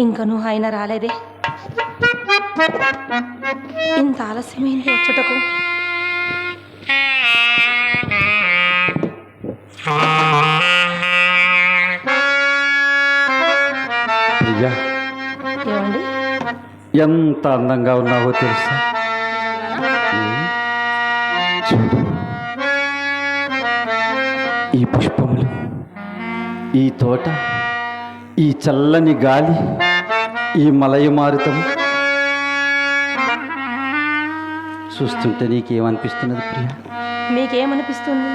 ఇంకనూ ఆయన రాలేదే. ఇంత ఆలస్యమైంది వచ్చటకు. ప్రియా, ఏమండి? ఎంత అందంగా ఉన్నావో తెలుసా? చూడు, ఈ పుష్పములు, ఈ తోట, ఈ చల్లని గాలి, ఈ మలయమారుతం చూస్తుంటే నీకేమనిపిస్తున్నది ప్రియా? మీకేమనిపిస్తుంది?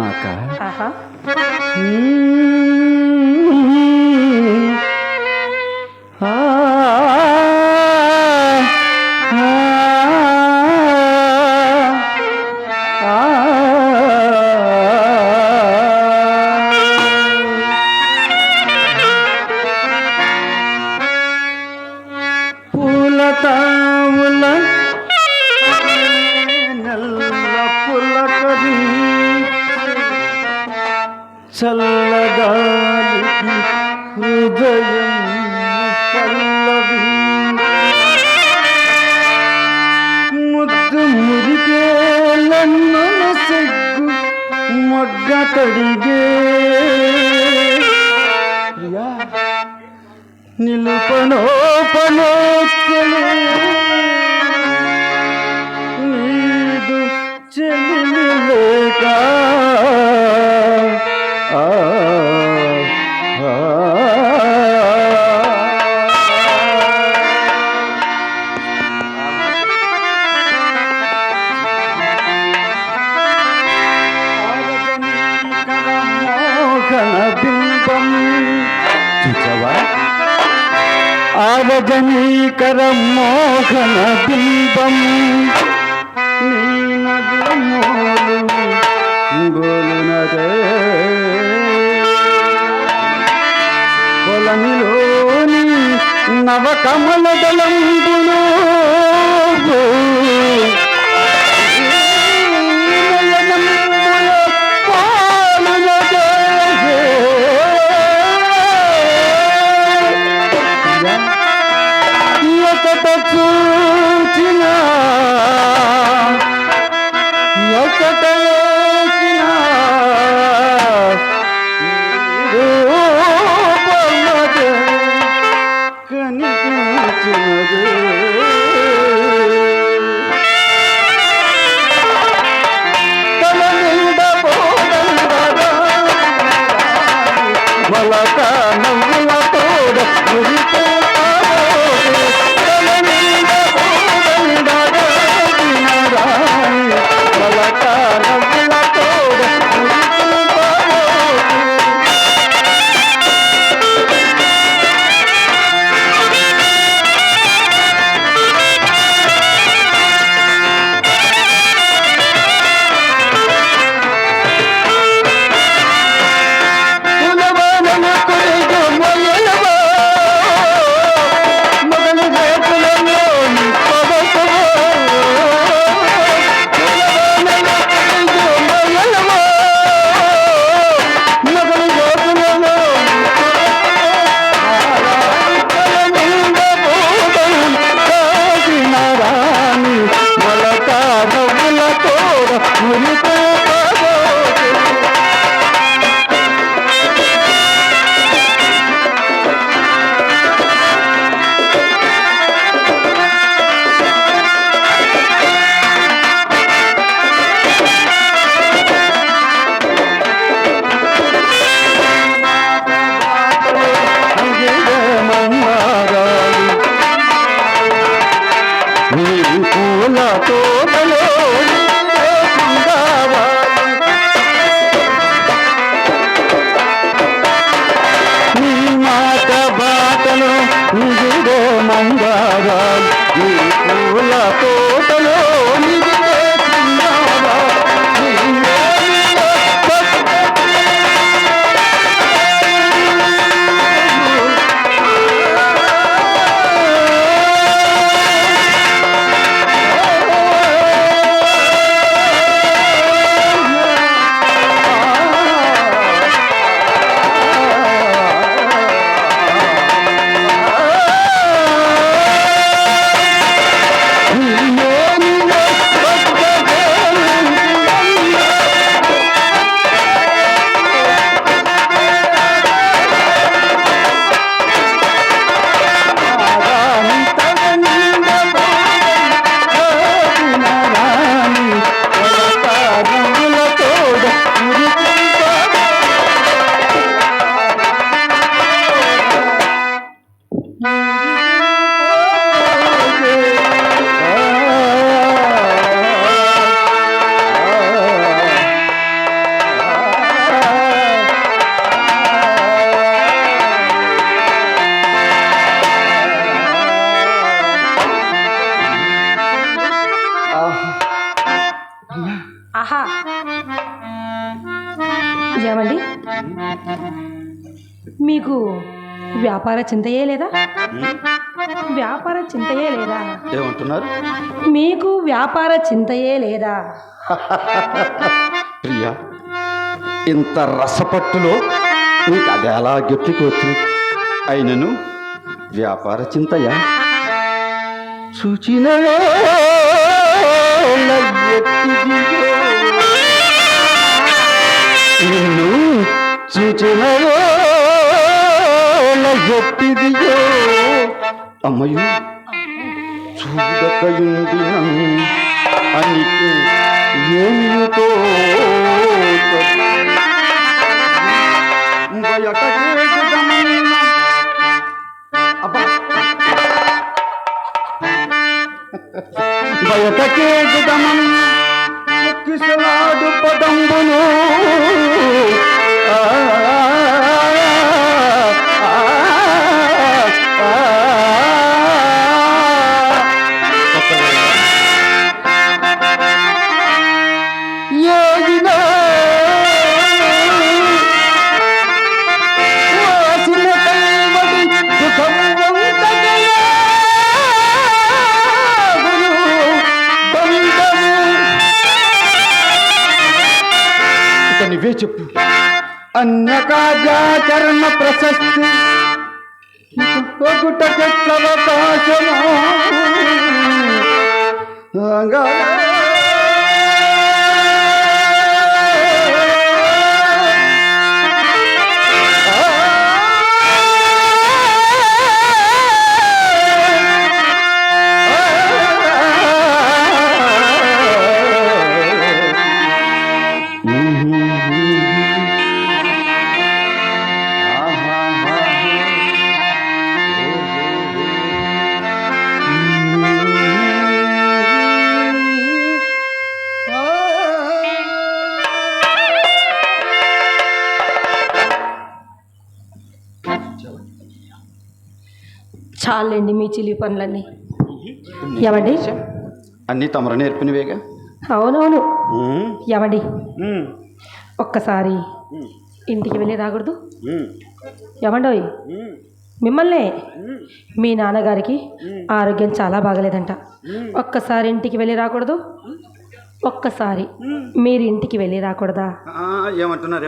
నాకా? ఆహా, పూలతావుల నల్ల పులకరి చల్లగాలికి హృదయం పల్లవి ముద్దు మురిపేలన్న సెగ్గు మొగ్గ తడిగే ప్రియా నిలుపనోపనోచ్చలే నీదు చెలిమి లేక మోహన బింబం చూచవా? ఆరజనీకర మోహన బింబం నీ నగమోలు గోలునదే కొలనిలోని నవకమల దళంబులు చూచిన ఒకట వేసిన రూపమదే కనిపించినదే తల నిండ పోదండరా మలక నవ్వుల తోడ మురిపే మీకు వ్యాపార చింతయే లేదా? వ్యాపార చింతయే లేదా? ఏమంటున్నారు? మీకు వ్యాపార చింతయే లేదా? ప్రియా, ఇంత రసపట్టులో నీకు అది ఎలా గట్టికి వచ్చింది? అయినను వ్యాపార చింతయా? సూచిన నిన్ను సూచిన ఎట్టిదియో అమ్మయు చూడకయుండి అనికి ఏమితో బయటకే గుదమం కిసలాడు పదంబును నువ్వే చెప్పు. అన్యకార్యాచరణ ప్రశస్తి ఒకటకెట్లవకాశమో చాలండి మీ చిలి పనులన్నీ. ఏమండి? అన్నీ తమరు నేర్పినవేగా. అవునవును. ఏమండి, ఒక్కసారి ఇంటికి వెళ్ళి రాకూడదు? ఏమండోయ్, మిమ్మల్నే మీ నాన్నగారికి ఆరోగ్యం చాలా బాగలేదంట. ఒక్కసారి ఇంటికి వెళ్ళి రాకూడదు? ఒక్కసారి మీరు ఇంటికి వెళ్ళి రాకూడదా? ఏమంటున్నారు?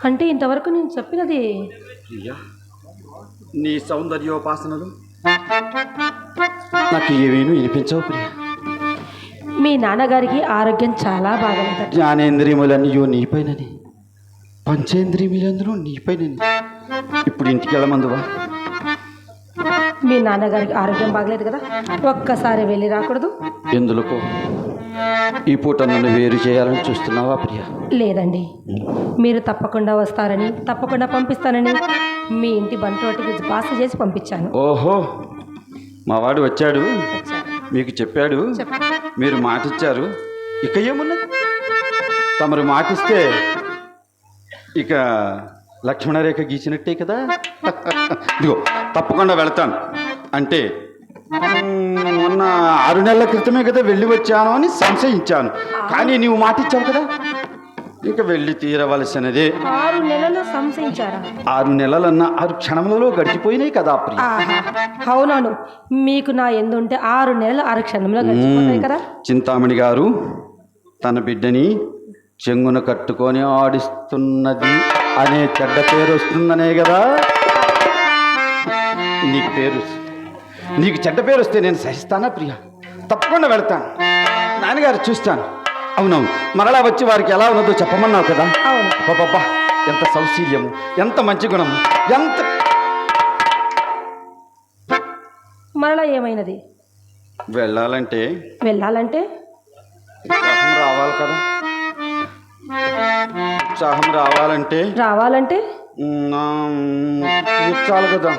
అంటే ఇంతవరకు నేను చెప్పినది నీ సౌందర్యోపాసనలు నాకు ఏమేమి వినిపించవు ప్రియ. మీ నాన్నగారికి ఆరోగ్యం చాలా బాగలేదట. జ్ఞానేంద్రియములన్నీ నీపైనని, పంచేంద్రియములందరూ నీపైనని. ఇప్పుడు ఇంటికి వెళ్ళమందువా? మీ నాన్నగారికి ఆరోగ్యం బాగలేదు కదా, ఒక్కసారి వెళ్ళి రాకూడదు? ఎందులకు ఈ పూట నన్ను వేరు చేయాలని చూస్తున్నావా ప్రియ? లేదండి, మీరు తప్పకుండా వస్తారని, తప్పకుండా పంపిస్తానని మీ ఇంటి బంటోటికి బాస చేసి పంపించాను. ఓహో, మావాడు వచ్చాడు, మీకు చెప్పాడు, మీరు మాటిచ్చారు. ఇక ఏమున్నది? తమరు మాటిస్తే ఇక లక్ష్మణరేఖ గీచినట్టే కదా. ఇదిగో తప్పకుండా వెళ్తాను. అంటే మొన్న 6 నెలల క్రితమే కదా వెళ్ళి వచ్చాను అని సంశయించాను. కానీ నీవు మాటిచ్చావు కదా, ఇక వెళ్ళి తీరవలసినదే. 6 నెలలు సంశయించారా? 6 నెలలన్నా 6 క్షణములలో గడిచిపోయినాయి కదా ప్రియ. అవునవును, మీకు నా ఎందుంటే 6 నెలలు 6 క్షణంలో గడిచిపోతాయి కదా. చింతామణి గారు తన బిడ్డని చెంగున కట్టుకొని ఆడిస్తున్నది అనే చెడ్డ పేరు వస్తుందనే కదా. నీకు చెడ్డ పేరు వస్తే నేను సహిస్తానా ప్రియ? తప్పకుండా వెళ్తాను, నాన్నగారు చూస్తాను. అవునవును, మరలా వచ్చి వారికి ఎలా ఉన్నదో చెప్పమన్నావు కదా. అవును. బాబా, ఎంత సౌశీల్యము, ఎంత మంచి గుణము, ఎంత. మరలా ఏమైనది? వెళ్ళాలంటే ఉత్సాహం రావాలి కదా. ఉత్సాహం రావాలంటే చాలు కదా.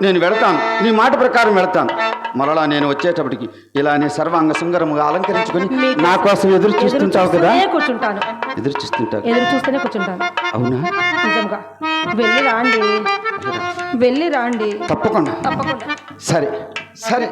నేను వెళతాను, నీ మాట ప్రకారం వెళతాను. మరలా నేను వచ్చేటప్పటికి ఇలానే సర్వాంగ సుందరముగా అలంకరించుకొని నా కోసం ఎదురు చూస్తుంటావు కదా? కూర్చుంటాను. ఎదురు చూస్తుంటావు? ఎదురు చూస్తూనే కూర్చుంటాను. అవునా? నిజంగా. వెళ్ళి రాండి, వెళ్ళి రాండి. తప్పకుండా. తప్పకుండా. సరే సరే.